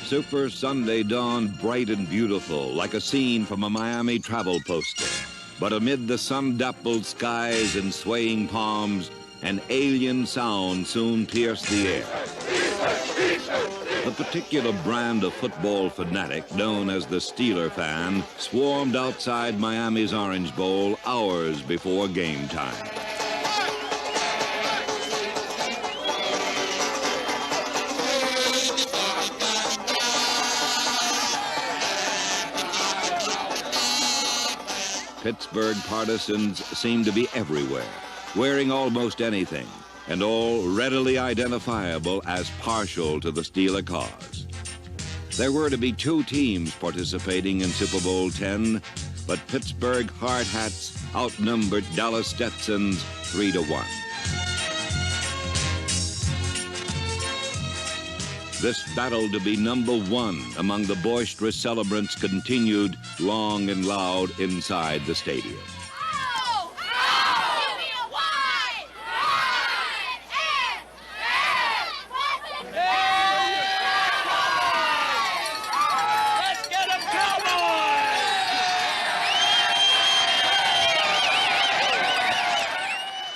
Super Sunday dawned bright and beautiful, like a scene from a Miami travel poster. But amid the sun-dappled skies and swaying palms, an alien sound soon pierced the air. A particular brand of football fanatic known as the Steeler fan swarmed outside Miami's Orange Bowl hours before game time. Pittsburgh partisans seemed to be everywhere, wearing almost anything, and all readily identifiable as partial to the Steeler cause. There were to be 2 teams participating in Super Bowl X, but Pittsburgh Hard Hats outnumbered Dallas Stetsons 3-1. This battle to be #1 among the boisterous celebrants continued long and loud inside the stadium.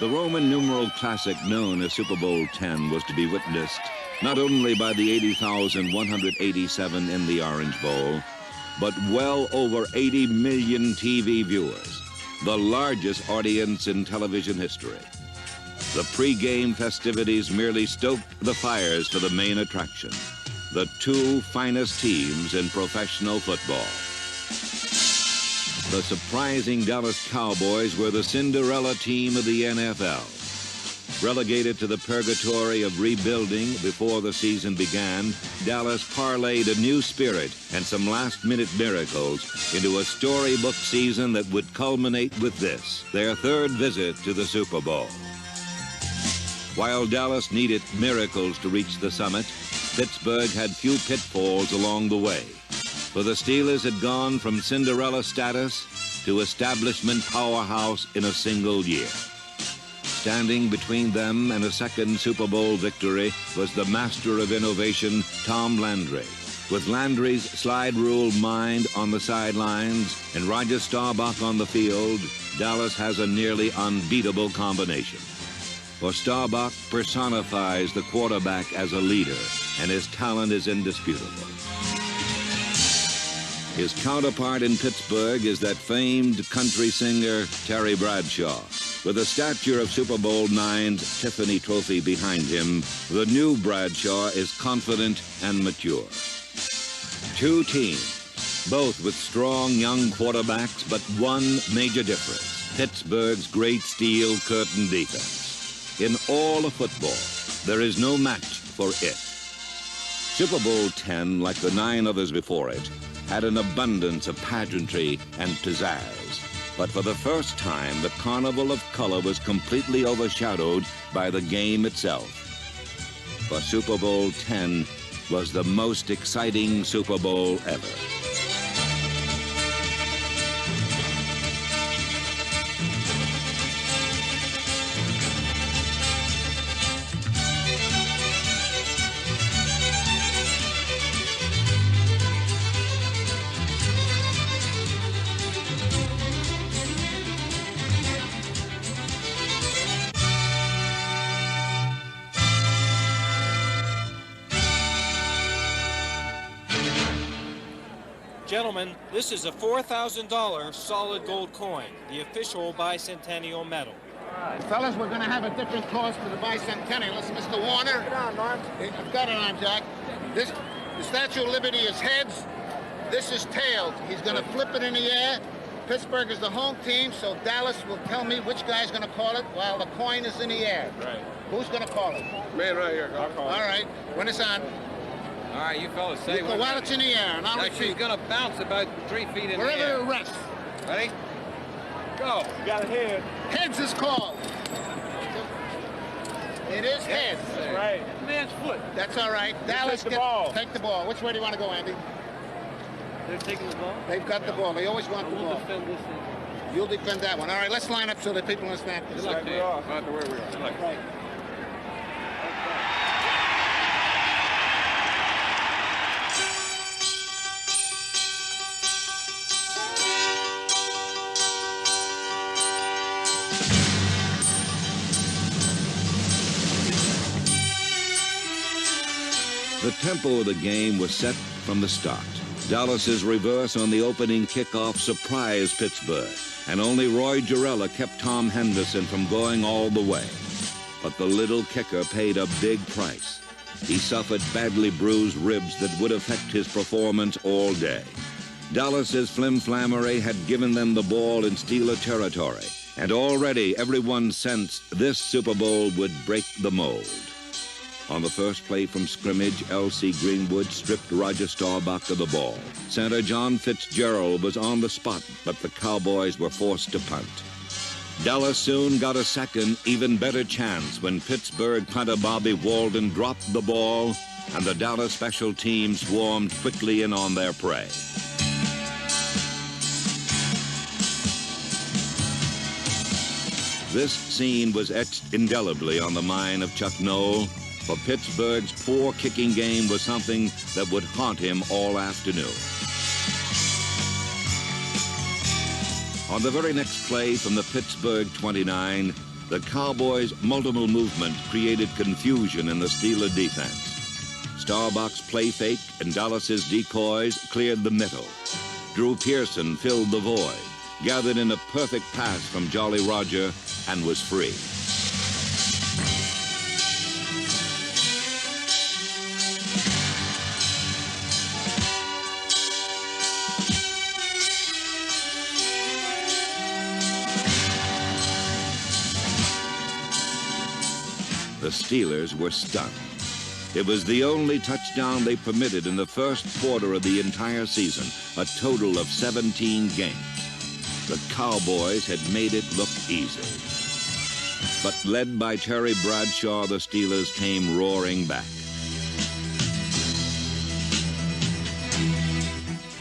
The Roman numeral classic known as Super Bowl X was to be witnessed not only by the 80,187 in the Orange Bowl, but well over 80 million TV viewers, the largest audience in television history. The pre-game festivities merely stoked the fires for the main attraction, the 2 finest teams in professional football. The surprising Dallas Cowboys were the Cinderella team of the NFL. Relegated to the purgatory of rebuilding before the season began, Dallas parlayed a new spirit and some last-minute miracles into a storybook season that would culminate with this, their 3rd visit to the Super Bowl. While Dallas needed miracles to reach the summit, Pittsburgh had few pitfalls along the way. For the Steelers had gone from Cinderella status to establishment powerhouse in a single year. Standing between them and a 2nd Super Bowl victory was the master of innovation, Tom Landry. With Landry's slide rule mind on the sidelines and Roger Staubach on the field, Dallas has a nearly unbeatable combination. For Staubach personifies the quarterback as a leader, and his talent is indisputable. His counterpart in Pittsburgh is that famed country singer, Terry Bradshaw. With the stature of Super Bowl IX's Tiffany Trophy behind him, the new Bradshaw is confident and mature. 2 teams, both with strong young quarterbacks, but one major difference, Pittsburgh's great steel curtain defense. In all of football, there is no match for it. Super Bowl X, like the 9 others before it, had an abundance of pageantry and pizzazz. But for the first time, the carnival of color was completely overshadowed by the game itself. For Super Bowl X was the most exciting Super Bowl ever. Gentlemen, this is a $4,000 solid gold coin, the official bicentennial medal. Fellas, we're going to have a different cost for the bicentennial. Listen, Mr. Warner. Get on, Norm. I've got it on, Jack. The Statue of Liberty is heads. This is tails. He's going to flip it in the air. Pittsburgh is the home team, so Dallas will tell me which guy's going to call it while the coin is in the air. Right. Who's going to call it? Man right here. I'll call it. All right. When it's on. All right, you fellas say Well, while it's in the air, and I'll repeat. She's going to bounce about 3 feet in wherever the air. it rests. Ready? Go. You got a head. Heads is called. It is heads. That's right. Man's foot. That's all right. Dallas, take the ball. Take the ball. Which way do you want to go, Andy? They're taking the ball? They've got the ball. They always want the We'll ball. defend this thing. You'll defend that one. All right, let's line up so that people understand this. Good luck to you. About to where we are. Good luck. Right. The tempo of the game was set from the start. Dallas's reverse on the opening kickoff surprised Pittsburgh, and only Roy Gerela kept Tom Henderson from going all the way. But the little kicker paid a big price. He suffered badly bruised ribs that would affect his performance all day. Dallas's flim-flammery had given them the ball in Steeler territory, and already everyone sensed this Super Bowl would break the mold. On the first play from scrimmage, L.C. Greenwood stripped Roger Staubach of the ball. Center John Fitzgerald was on the spot, but the Cowboys were forced to punt. Dallas soon got a second, even better chance when Pittsburgh punter Bobby Walden dropped the ball, and the Dallas special teams swarmed quickly in on their prey. This scene was etched indelibly on the mind of Chuck Noll, for Pittsburgh's poor kicking game was something that would haunt him all afternoon. On the very next play from the Pittsburgh 29, the Cowboys' multiple movement created confusion in the Steeler defense. Staubach's play fake and Dallas's decoys cleared the middle. Drew Pearson filled the void, gathered in a perfect pass from Jolly Roger, and was free. The Steelers were stunned. It was the only touchdown they permitted in the first quarter of the entire season, a total of 17 games. The Cowboys had made it look easy. But led by Terry Bradshaw, the Steelers came roaring back.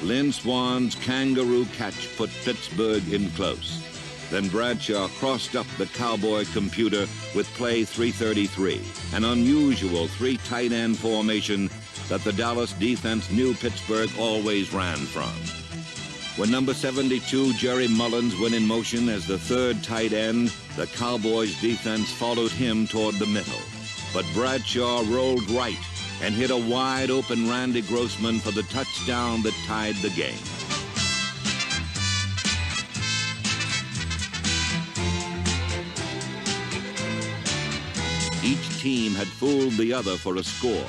Lynn Swann's kangaroo catch put Pittsburgh in close. Then Bradshaw crossed up the Cowboy computer with play 333, an unusual three tight end formation that the Dallas defense knew Pittsburgh always ran from. When number 72, Jerry Mullins, went in motion as the third tight end, the Cowboys defense followed him toward the middle. But Bradshaw rolled right and hit a wide-open Randy Grossman for the touchdown that tied the game. Each team had fooled the other for a score,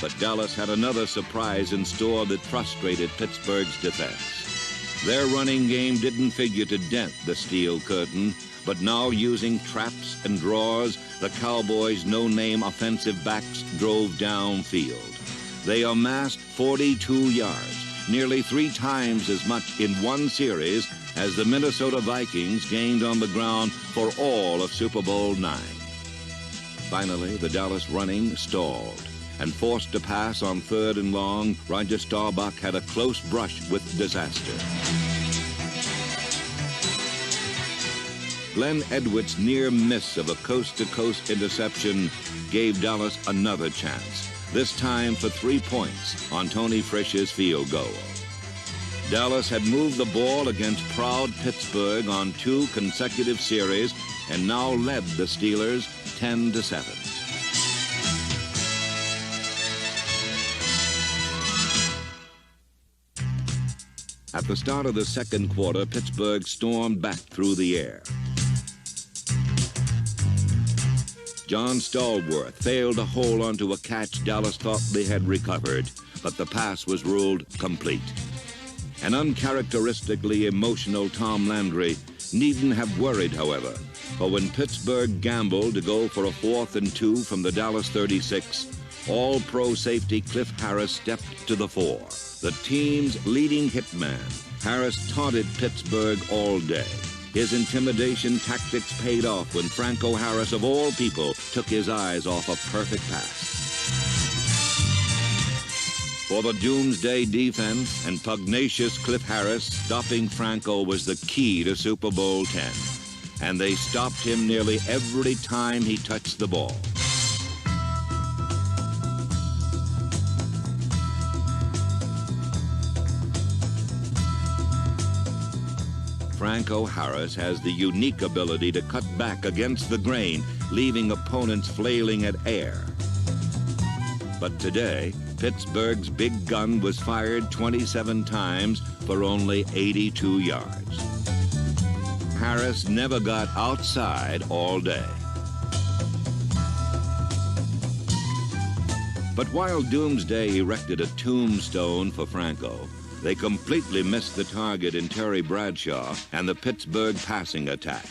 but Dallas had another surprise in store that frustrated Pittsburgh's defense. Their running game didn't figure to dent the steel curtain, but now using traps and draws, the Cowboys' no-name offensive backs drove downfield. They amassed 42 yards, nearly 3 times as much in one series as the Minnesota Vikings gained on the ground for all of Super Bowl IX. Finally, the Dallas running stalled, and forced to pass on 3rd and long, Roger Staubach had a close brush with disaster. Glenn Edwards' near miss of a coast-to-coast interception gave Dallas another chance, this time for 3 points on Tony Frisch's field goal. Dallas had moved the ball against proud Pittsburgh on 2 consecutive series and now led the Steelers 10-7. At the start of the second quarter, Pittsburgh stormed back through the air. John Stallworth failed to hold onto a catch Dallas thought they had recovered, but the pass was ruled complete. An uncharacteristically emotional Tom Landry needn't have worried, however, for when Pittsburgh gambled to go for a 4th and 2 from the Dallas 36, All-Pro safety Cliff Harris stepped to the fore. The team's leading hitman, Harris taunted Pittsburgh all day. His intimidation tactics paid off when Franco Harris, of all people, took his eyes off a perfect pass. For the doomsday defense and pugnacious Cliff Harris, stopping Franco was the key to Super Bowl X, and they stopped him nearly every time he touched the ball. Franco Harris has the unique ability to cut back against the grain, leaving opponents flailing at air. But today, Pittsburgh's big gun was fired 27 times for only 82 yards. Harris never got outside all day. But while Doomsday erected a tombstone for Franco, they completely missed the target in Terry Bradshaw and the Pittsburgh passing attack.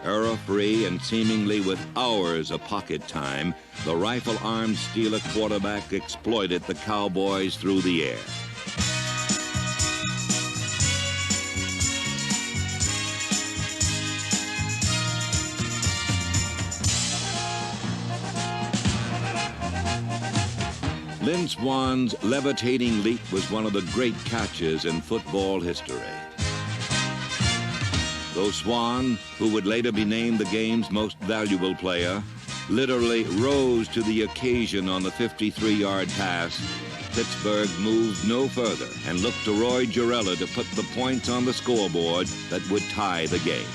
Error-free and seemingly with hours of pocket time, the rifle-armed Steeler quarterback exploited the Cowboys through the air. Lynn Swann's levitating leap was one of the great catches in football history. Though Swann, who would later be named the game's most valuable player, literally rose to the occasion on the 53-yard pass, Pittsburgh moved no further and looked to Roy Gerela to put the points on the scoreboard that would tie the game.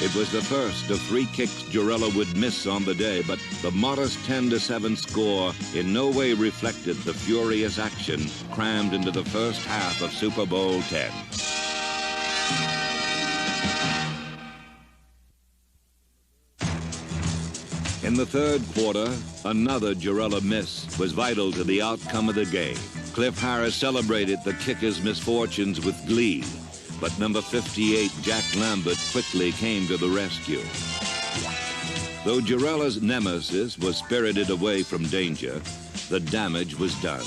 It was the first of 3 kicks Gerela would miss on the day, but the modest 10-7 score in no way reflected the furious action crammed into the first half of Super Bowl X. In the third quarter, another Gerela miss was vital to the outcome of the game. Cliff Harris celebrated the kicker's misfortunes with glee, but number 58, Jack Lambert, quickly came to the rescue. Though Gerela's nemesis was spirited away from danger, the damage was done.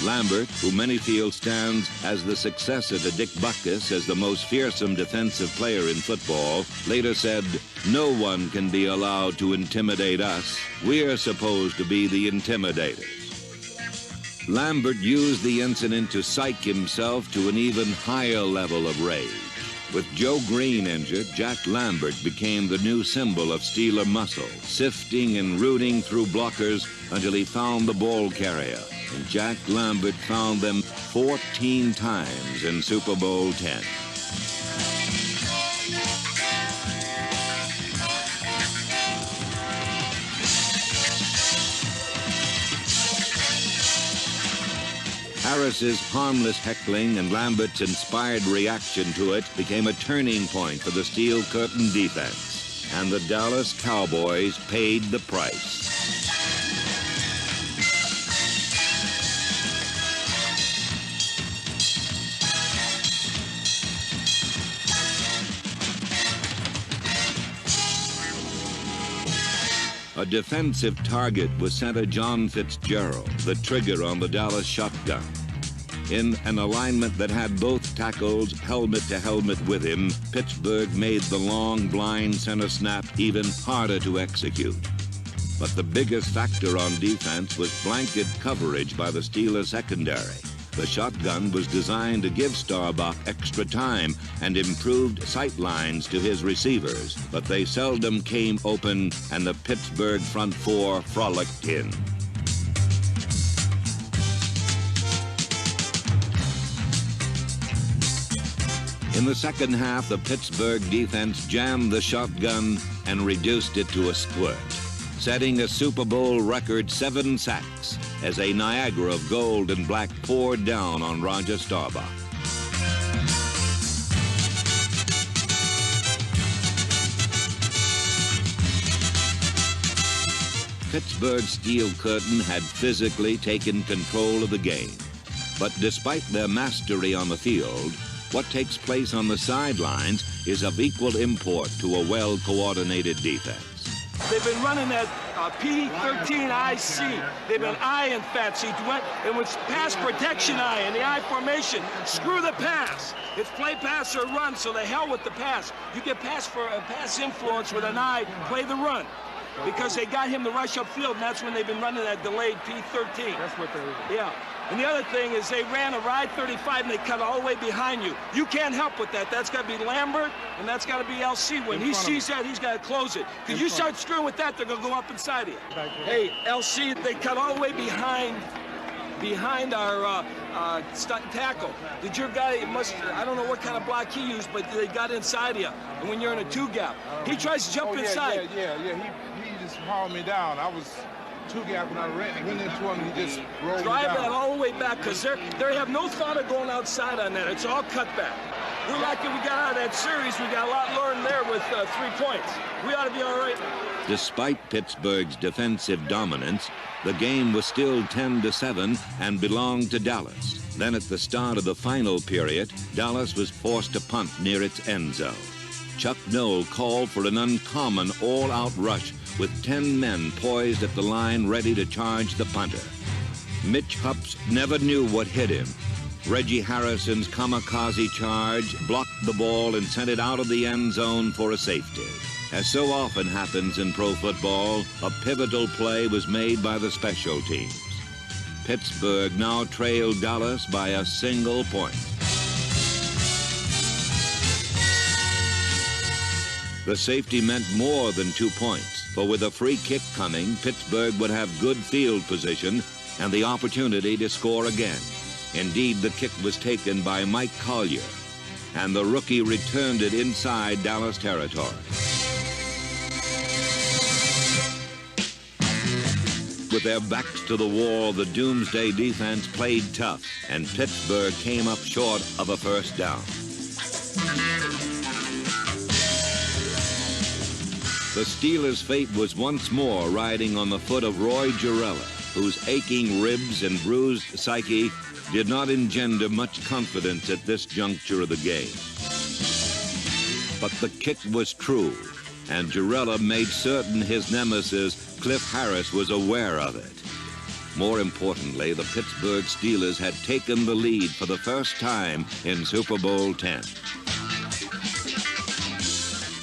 Lambert, who many feel stands as the successor to Dick Butkus as the most fearsome defensive player in football, later said, "No one can be allowed to intimidate us. We're supposed to be the intimidators." Lambert used the incident to psych himself to an even higher level of rage. With Joe Green injured, Jack Lambert became the new symbol of Steeler muscle, sifting and rooting through blockers until he found the ball carrier. And Jack Lambert found them 14 times in Super Bowl X. Harris's harmless heckling and Lambert's inspired reaction to it became a turning point for the Steel Curtain defense, and the Dallas Cowboys paid the price. A defensive target was center John Fitzgerald, the trigger on the Dallas shotgun. In an alignment that had both tackles helmet to helmet with him, Pittsburgh made the long, blind center snap even harder to execute. But the biggest factor on defense was blanket coverage by the Steelers secondary. The shotgun was designed to give Staubach extra time and improved sight lines to his receivers, but they seldom came open, and the Pittsburgh front four frolicked in. In the second half, the Pittsburgh defense jammed the shotgun and reduced it to a squirt, setting a Super Bowl record 7 sacks as a Niagara of gold and black poured down on Roger Staubach. Pittsburgh's Steel Curtain had physically taken control of the game, but despite their mastery on the field, what takes place on the sidelines is of equal import to a well-coordinated defense. They've been running that P13 IC. They've been I-ing Fetzy. And with pass protection I and the I formation, screw the pass. It's play, pass, or run, so the hell with the pass. You get pass influence with an I, play the run. Because they got him to rush upfield, and that's when they've been running that delayed P13. That's what they're... Yeah. And the other thing is they ran a ride 35 and they cut all the way behind you. You can't help with that. That's got to be Lambert and that's got to be LC. When he sees that, he's got to close it. Because you start screwing with that, they're going to go up inside of you. Hey, LC, they cut all the way behind our tackle. Did your guy I don't know what kind of block he used, but they got inside of you. And when you're in a two-gap, he tries to jump inside. Yeah. He just hauled me down. I was two-gap when I went into him, and he just rolled me down. Drive that all the way back, because they have no thought of going outside on that. It's all cut back. We're lucky we got out of that series. We got a lot learned there with 3 points. We ought to be all right. Despite Pittsburgh's defensive dominance, the game was still 10-7 and belonged to Dallas. Then at the start of the final period, Dallas was forced to punt near its end zone. Chuck Noll called for an uncommon all-out rush with 10 men poised at the line ready to charge the punter. Mitch Hupps never knew what hit him. Reggie Harrison's kamikaze charge blocked the ball and sent it out of the end zone for a safety. As so often happens in pro football, a pivotal play was made by the special teams. Pittsburgh now trailed Dallas by a single point. The safety meant more than 2 points, for with a free kick coming, Pittsburgh would have good field position and the opportunity to score again. Indeed, the kick was taken by Mike Collier, and the rookie returned it inside Dallas territory. With their backs to the wall, the Doomsday defense played tough, and Pittsburgh came up short of a first down. The Steelers' fate was once more riding on the foot of Roy Gerela, whose aching ribs and bruised psyche did not engender much confidence at this juncture of the game. But the kick was true, and Gerela made certain his nemesis, Cliff Harris, was aware of it. More importantly, the Pittsburgh Steelers had taken the lead for the first time in Super Bowl X.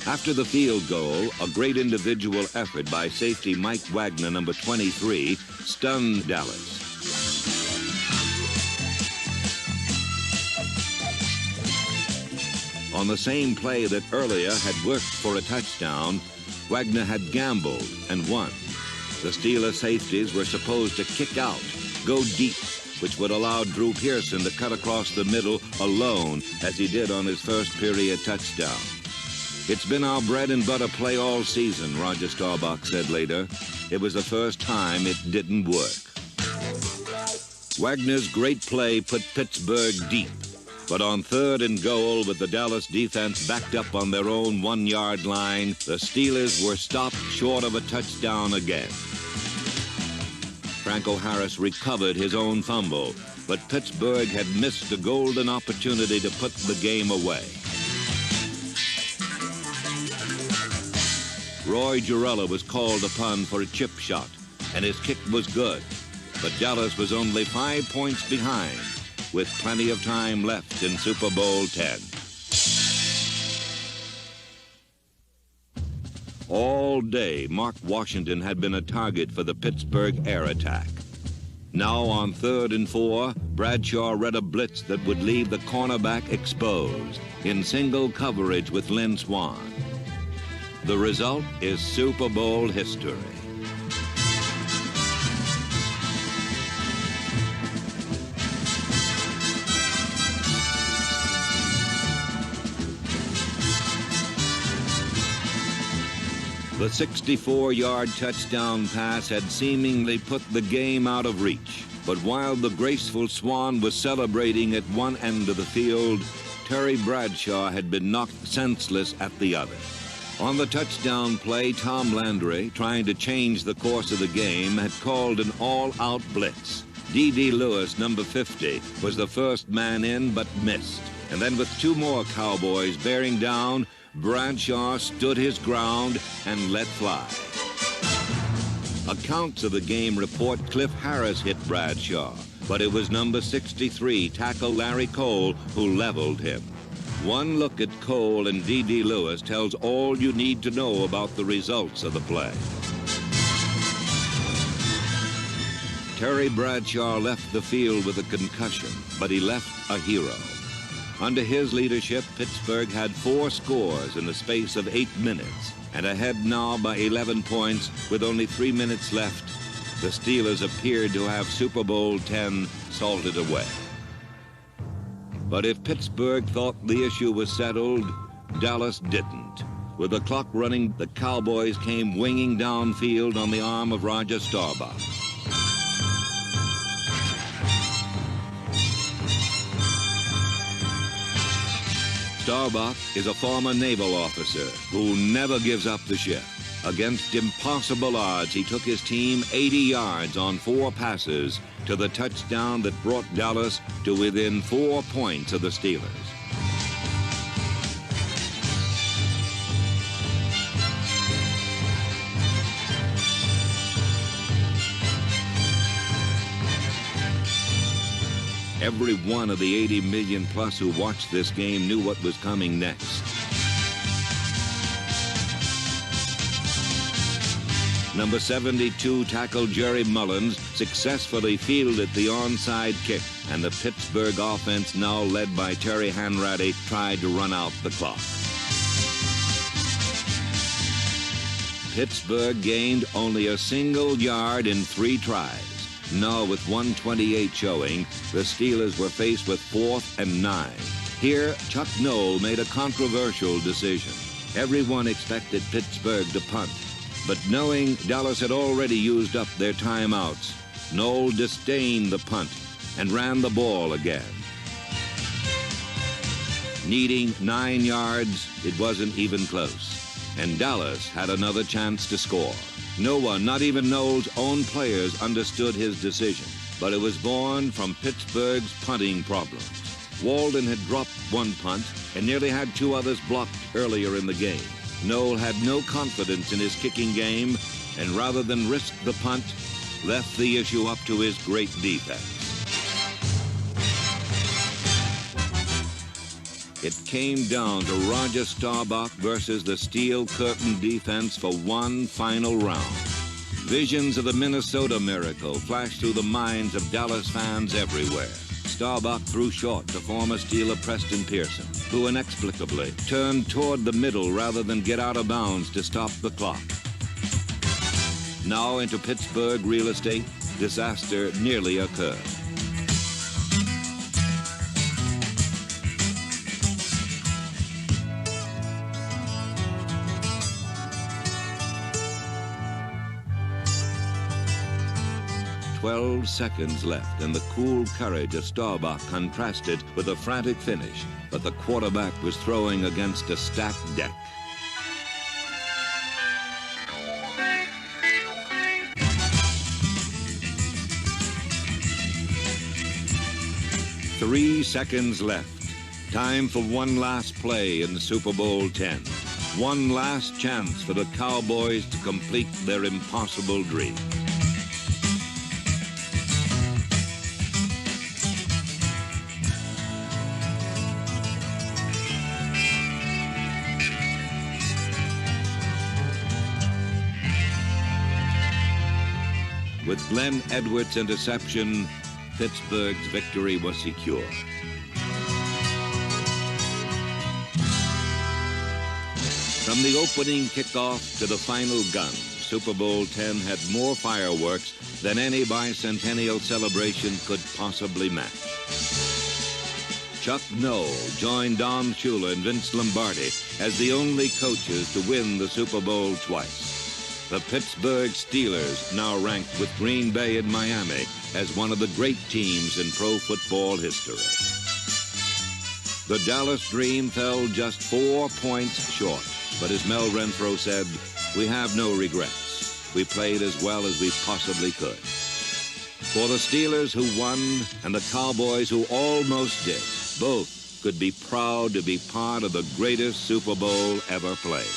After the field goal, a great individual effort by safety Mike Wagner, number 23, stunned Dallas. On the same play that earlier had worked for a touchdown, Wagner had gambled and won. The Steelers safeties were supposed to kick out, go deep, which would allow Drew Pearson to cut across the middle alone, as he did on his first period touchdown. It's been our bread and butter play all season, Roger Staubach said later. It was the first time it didn't work. Wagner's great play put Pittsburgh deep. But on 3rd and goal, with the Dallas defense backed up on their own 1-yard line, the Steelers were stopped short of a touchdown again. Franco Harris recovered his own fumble, but Pittsburgh had missed a golden opportunity to put the game away. Roy Gerela was called upon for a chip shot, and his kick was good, but Dallas was only 5 points behind, with plenty of time left in Super Bowl X. All day, Mark Washington had been a target for the Pittsburgh air attack. Now on 3rd and 4, Bradshaw read a blitz that would leave the cornerback exposed in single coverage with Lynn Swann. The result is Super Bowl history. The 64-yard touchdown pass had seemingly put the game out of reach. But while the graceful Swann was celebrating at one end of the field, Terry Bradshaw had been knocked senseless at the other. On the touchdown play, Tom Landry, trying to change the course of the game, had called an all-out blitz. D.D. Lewis, number 50, was the first man in but missed. And then with 2 more Cowboys bearing down, Bradshaw stood his ground and let fly. Accounts of the game report Cliff Harris hit Bradshaw, but it was number 63, tackle Larry Cole, who leveled him. One look at Cole and D.D. Lewis tells all you need to know about the results of the play. Terry Bradshaw left the field with a concussion, but he left a hero. Under his leadership, Pittsburgh had 4 scores in the space of 8 minutes, and ahead now by 11 points with only 3 minutes left. The Steelers appeared to have Super Bowl X salted away. But if Pittsburgh thought the issue was settled, Dallas didn't. With the clock running, the Cowboys came winging downfield on the arm of Roger Staubach. Staubach is a former naval officer who never gives up the ship. Against impossible odds, he took his team 80 yards on 4 passes to the touchdown that brought Dallas to within 4 points of the Steelers. Every one of the 80 million plus who watched this game knew what was coming next. Number 72 tackle Jerry Mullins successfully fielded the onside kick, and the Pittsburgh offense, now led by Terry Hanratty, tried to run out the clock. Pittsburgh gained only a single yard in 3 tries. Now, with 1:28 showing, the Steelers were faced with 4th and 9. Here, Chuck Noll made a controversial decision. Everyone expected Pittsburgh to punt, but knowing Dallas had already used up their timeouts, Noll disdained the punt and ran the ball again. Needing 9 yards, it wasn't even close, and Dallas had another chance to score. No one, not even Noll's own players, understood his decision, but it was born from Pittsburgh's punting problems. Walden had dropped 1 punt and nearly had 2 others blocked earlier in the game. Noll had no confidence in his kicking game, and rather than risk the punt, left the issue up to his great defense. It came down to Roger Staubach versus the Steel Curtain defense for one final round. Visions of the Minnesota Miracle flashed through the minds of Dallas fans everywhere. Staubach threw short to former Steeler Preston Pearson, who inexplicably turned toward the middle rather than get out of bounds to stop the clock. Now into Pittsburgh real estate, disaster nearly occurred. "12 seconds left, and the cool courage of Staubach contrasted with a frantic finish, but the quarterback was throwing against a stacked deck. "3 seconds left. Time for one last play in Super Bowl X. One last chance for the Cowboys to complete their impossible dream. With Glenn Edwards' interception, Pittsburgh's victory was secure. From the opening kickoff to the final gun, Super Bowl X had more fireworks than any bicentennial celebration could possibly match. Chuck Noll joined Don Shula and Vince Lombardi as the only coaches to win the Super Bowl twice. The Pittsburgh Steelers now ranked with Green Bay and Miami as one of the great teams in pro football history. The Dallas Dream fell just 4 points short, but as Mel Renfro said, "We have no regrets. We played as well as we possibly could." For the Steelers who won and the Cowboys who almost did, both could be proud to be part of the greatest Super Bowl ever played.